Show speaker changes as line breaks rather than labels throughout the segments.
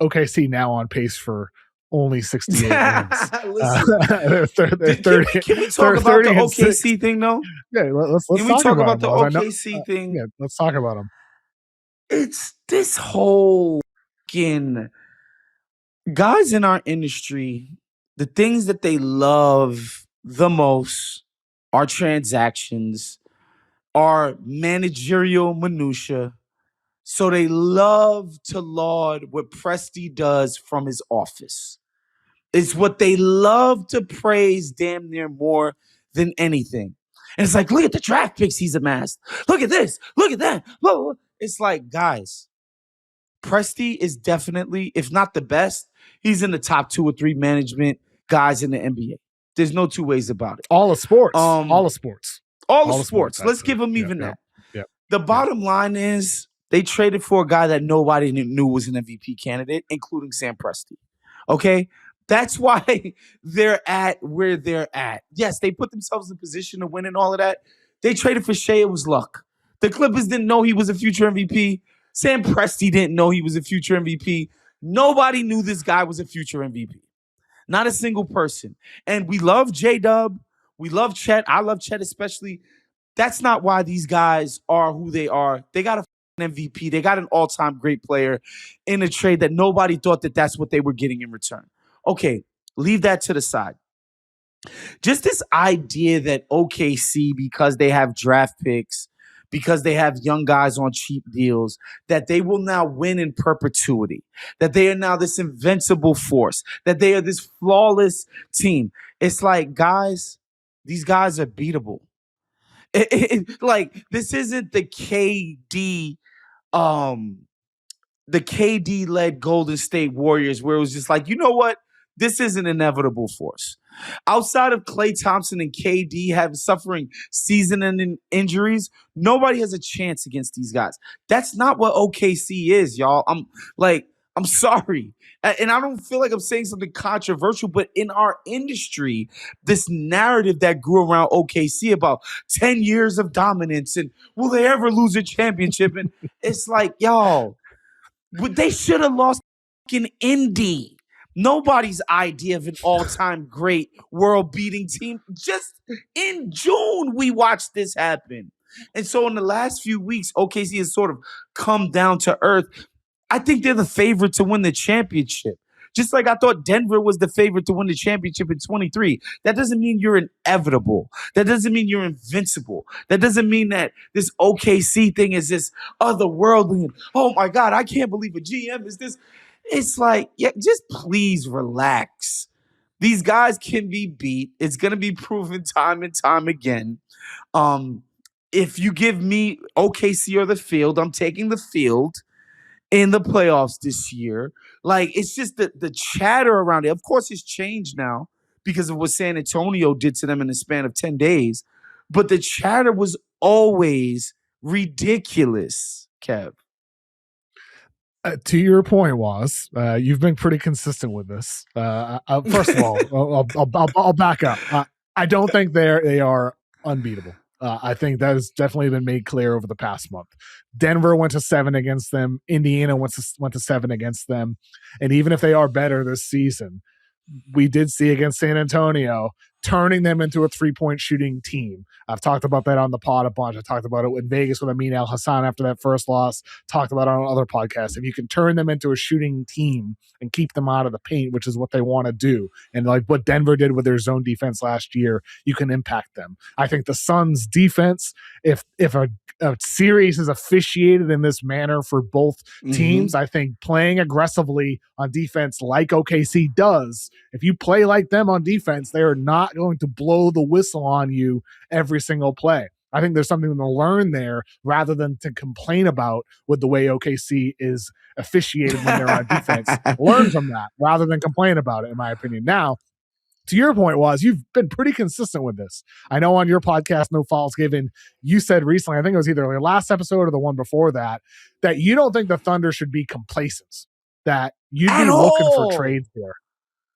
OKC now on pace for only 68 wins.
Listen, can we talk about the OKC thing, though?
Yeah, let's
can we talk about the OKC thing?
Yeah, let's talk about them.
It's this whole fucking guys in our industry, the things that they love the most are transactions, are managerial minutia. So they love to laud what Presti does from his office. It's what they love to praise damn near more than anything. And it's like, look at the draft picks he's amassed. Look at this. Look at that. It's like, guys, Presti is definitely, if not the best, he's in the top 2 or 3 management guys in the NBA. There's no two ways about it.
All of sports. All of sports.
Let's give him even that. The bottom line is they traded for a guy that nobody knew was an MVP candidate, including Sam Presti. Okay? That's why they're at where they're at. Yes, they put themselves in position to win and all of that. They traded for Shai. It was luck. The Clippers didn't know he was a future MVP. Sam Presti didn't know he was a future MVP. Nobody knew this guy was a future MVP. Not a single person. And we love J-Dub. We love Chet. I love Chet especially. That's not why these guys are who they are. They got an MVP. They got an all-time great player in a trade that nobody thought that that's what they were getting in return. Okay, leave that to the side. Just this idea that OKC, because they have draft picks, because they have young guys on cheap deals, that they will now win in perpetuity, that they are now this invincible force, that they are this flawless team. It's like, guys, these guys are beatable. Like, this isn't the KD-led Golden State Warriors where it was just like, you know what? This is an inevitable force. Outside of Klay Thompson and KD suffering season-ending injuries, nobody has a chance against these guys. That's not what OKC is, y'all. I'm sorry. And I don't feel like I'm saying something controversial, but in our industry, this narrative that grew around OKC about 10 years of dominance and will they ever lose a championship? And it's like, y'all, they should have lost in Indy. Nobody's idea of an all-time great world-beating team. Just in June, we watched this happen. And so in the last few weeks, OKC has sort of come down to earth. I think they're the favorite to win the championship. Just like I thought Denver was the favorite to win the championship in 23. That doesn't mean you're inevitable. That doesn't mean you're invincible. That doesn't mean that this OKC thing is this otherworldly. Oh my God, I can't believe a GM is this. It's like, yeah, just please relax. These guys can be beat. It's going to be proven time and time again. If you give me OKC or the field, I'm taking the field in the playoffs this year. Like, it's just the chatter around it. Of course, it's changed now because of what San Antonio did to them in the span of 10 days. But the chatter was always ridiculous, Kev.
To your point, Woz, you've been pretty consistent with this. First of all, I'll back up. I don't think they are unbeatable. I think that has definitely been made clear over the past month. Denver went to 7 against them. Indiana went to 7 against them. And even if they are better this season, we did see against San Antonio turning them into a 3-point shooting team. I've talked about that on the pod a bunch. I talked about it in Vegas with Amin Al Hassan after that first loss, talked about it on other podcasts. If you can turn them into a shooting team and keep them out of the paint, which is what they want to do, and like what Denver did with their zone defense last year, you can impact them. I think the Suns defense, if a series is officiated in this manner for both teams, I think playing aggressively on defense like OKC does, if you play like them on defense, they are not going to blow the whistle on you every single play. I think there's something to learn there rather than to complain about with the way OKC is officiated when they're on defense. Learn from that rather than complain about it, in my opinion. Now, to your point, you've been pretty consistent with this. I know on your podcast, No Faults Given, you said recently, I think it was either the last episode or the one before that you don't think the Thunder should be complacent, that you'd be looking for trades there.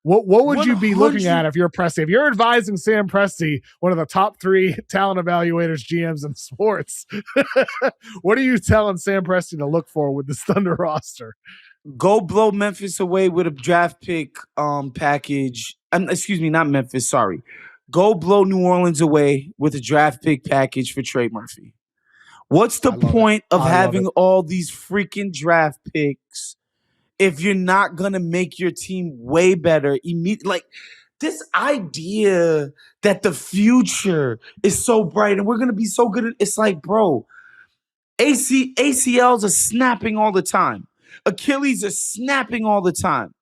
What would you be looking at if you're Presti? If you're advising Sam Presti, one of the top 3 talent evaluators, GMs in sports, what are you telling Sam Presti to look for with this Thunder roster?
Go blow Memphis away with a draft pick package. Excuse me, not Memphis. Sorry. Go blow New Orleans away with a draft pick package for Trey Murphy. What's the point of having all these freaking draft picks if you're not gonna make your team way better immediately? Like this idea that the future is so bright and we're gonna be so good. It's like, bro, ACLs are snapping all the time. Achilles are snapping all the time.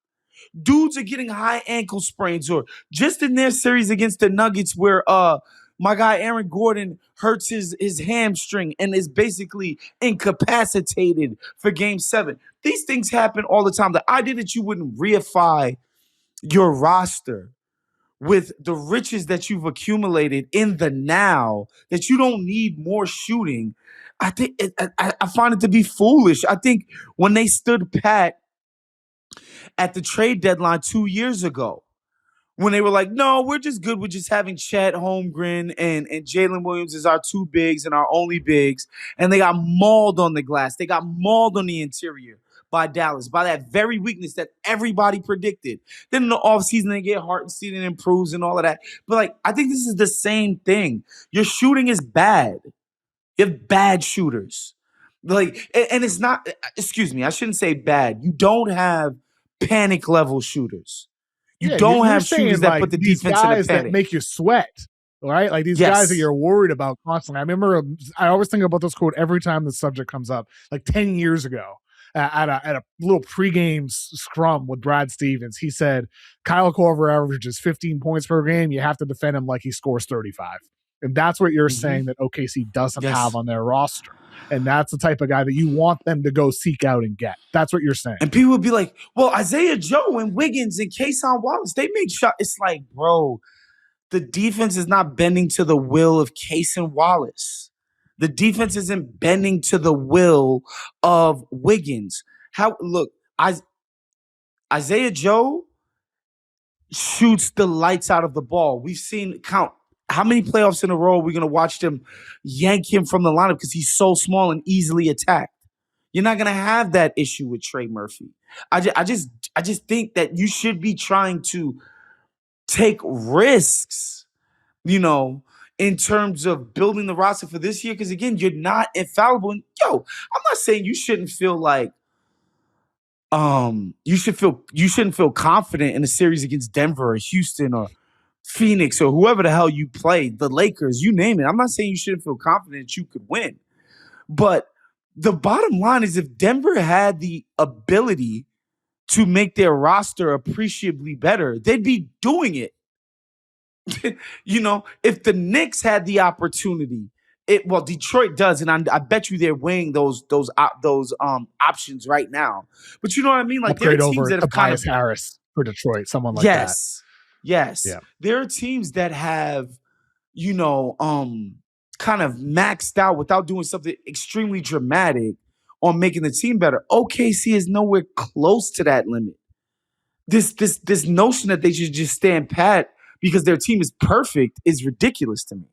Dudes are getting high ankle sprains, or just in their series against the Nuggets where my guy Aaron Gordon hurts his hamstring and is basically incapacitated for game 7. These things happen all the time. The idea that you wouldn't reify your roster with the riches that you've accumulated in the now, that you don't need more shooting, I think I find it to be foolish. I think when they stood pat at the trade deadline 2 years ago, when they were like, no, we're just good with just having Chet Holmgren and Jalen Williams as our 2 bigs and our only bigs, and they got mauled on the glass. They got mauled on the interior by Dallas, by that very weakness that everybody predicted. Then in the offseason, they get Hartenstein and improves and all of that. But, like, I think this is the same thing. Your shooting is bad. You have bad shooters. Like, and it's not, excuse me, I shouldn't say bad. You don't have panic level shooters. You don't have shooters that put the defense in a panic.
That make you sweat, right? Like these guys that you're worried about constantly. I remember, I always think about this quote every time the subject comes up, like 10 years ago at a little pregame scrum with Brad Stevens. He said, Kyle Korver averages 15 points per game. You have to defend him like he scores 35. And that's what you're saying that OKC doesn't have on their roster. And that's the type of guy that you want them to go seek out and get. That's what you're saying.
And people would be like, well, Isaiah Joe and Wiggins and Kason Wallace, they make shots. It's like, bro, the defense is not bending to the will of Kason Wallace. The defense isn't bending to the will of Wiggins. Look, Isaiah Joe shoots the lights out of the ball. We've seen how many playoffs in a row are we going to watch them yank him from the lineup because he's so small and easily attacked? You're not going to have that issue with Trey Murphy. I just think that you should be trying to take risks, in terms of building the roster for this year. Because again, you're not infallible. And I'm not saying you shouldn't feel like you shouldn't feel confident in a series against Denver or Houston or Phoenix or whoever the hell you play, the Lakers, you name it. I'm not saying you shouldn't feel confident that you could win. But the bottom line is if Denver had the ability to make their roster appreciably better, they'd be doing it. If the Knicks had the opportunity, Detroit does, and I bet you they're weighing those options right now. But you know what I mean? Like there are teams that have kind of
Harris for Detroit, someone like that.
Yes. Yeah. There are teams that have, kind of maxed out without doing something extremely dramatic on making the team better. OKC is nowhere close to that limit. This notion that they should just stand pat because their team is perfect is ridiculous to me.